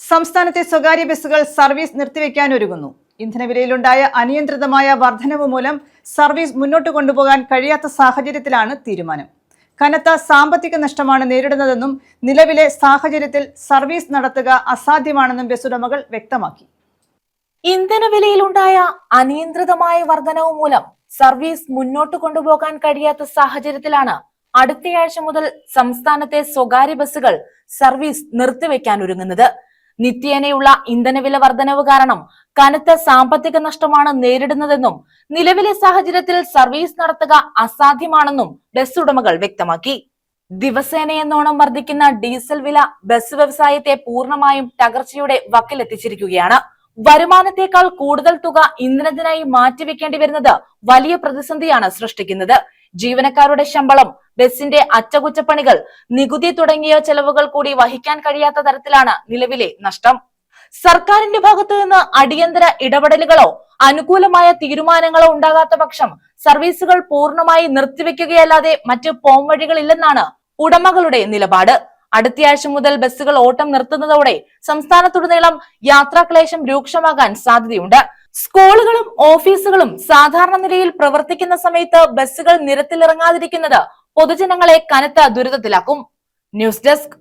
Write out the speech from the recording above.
സംസ്ഥാനത്തെ സ്വകാര്യ ബസ്സുകൾ സർവീസ് നിർത്തിവെക്കാനൊരുങ്ങുന്നു. ഇന്ധനവിലയിലുണ്ടായ അനിയന്ത്രിതമായ വർധനവ് മൂലം സർവീസ് മുന്നോട്ട് കൊണ്ടുപോകാൻ കഴിയാത്ത സാഹചര്യത്തിലാണ് തീരുമാനം. കനത്ത സാമ്പത്തിക നഷ്ടമാണ് നേരിടുന്നതെന്നും നിലവിലെ സാഹചര്യത്തിൽ സർവീസ് നടത്തുക അസാധ്യമാണെന്നും ബസ് ഉടമകൾ വ്യക്തമാക്കി. ഇന്ധനവിലയിലുണ്ടായ അനിയന്ത്രിതമായ വർധനവ് മൂലം സർവീസ് മുന്നോട്ട് കൊണ്ടുപോകാൻ കഴിയാത്ത സാഹചര്യത്തിലാണ് അടുത്തയാഴ്ച മുതൽ സംസ്ഥാനത്തെ സ്വകാര്യ ബസ്സുകൾ സർവീസ് നിർത്തിവെക്കാനൊരുങ്ങുന്നത്. നിത്യേനയുള്ള ഇന്ധനവില വർധനവ് കാരണം കനത്ത സാമ്പത്തിക നഷ്ടമാണ് നേരിടുന്നതെന്നും നിലവിലെ സാഹചര്യത്തിൽ സർവീസ് നടത്തുക അസാധ്യമാണെന്നും ബസ് ഉടമകൾ വ്യക്തമാക്കി. ദിവസേനയെന്നോണം വർദ്ധിക്കുന്ന ഡീസൽ വില ബസ് വ്യവസായത്തെ പൂർണ്ണമായും തകർച്ചയുടെ വക്കിലെത്തിച്ചിരിക്കുകയാണ്. വരുമാനത്തേക്കാൾ കൂടുതൽ തുക ഇന്ധനത്തിനായി മാറ്റിവെക്കേണ്ടി വരുന്നത് വലിയ പ്രതിസന്ധിയാണ് സൃഷ്ടിക്കുന്നത്. ജീവനക്കാരുടെ ശമ്പളം, ബസിന്റെ അറ്റകുറ്റപ്പണികൾ, നികുതി തുടങ്ങിയ ചെലവുകൾ കൂടി വഹിക്കാൻ കഴിയാത്ത തരത്തിലാണ് നിലവിലെ നഷ്ടം. സർക്കാരിന്റെ ഭാഗത്തു നിന്ന് അടിയന്തര ഇടപെടലുകളോ അനുകൂലമായ തീരുമാനങ്ങളോ ഉണ്ടാകാത്ത പക്ഷം സർവീസുകൾ പൂർണ്ണമായി നിർത്തിവെക്കുകയല്ലാതെ മറ്റ് പോംവഴികളില്ലെന്നാണ് ഉടമകളുടെ നിലപാട്. അടുത്തയാഴ്ച മുതൽ ബസ്സുകൾ ഓട്ടം നിർത്തുന്നതോടെ സംസ്ഥാനത്തുടനീളം യാത്രാക്ലേശം രൂക്ഷമാകാൻ സാധ്യതയുണ്ട്. സ്കൂളുകളും ഓഫീസുകളും സാധാരണ നിലയിൽ പ്രവർത്തിക്കുന്ന സമയത്ത് ബസ്സുകൾ നിരത്തിലിറങ്ങാതിരിക്കുന്നത് പൊതുജനങ്ങളെ കനത്ത ദുരിതത്തിലാക്കും. News desk.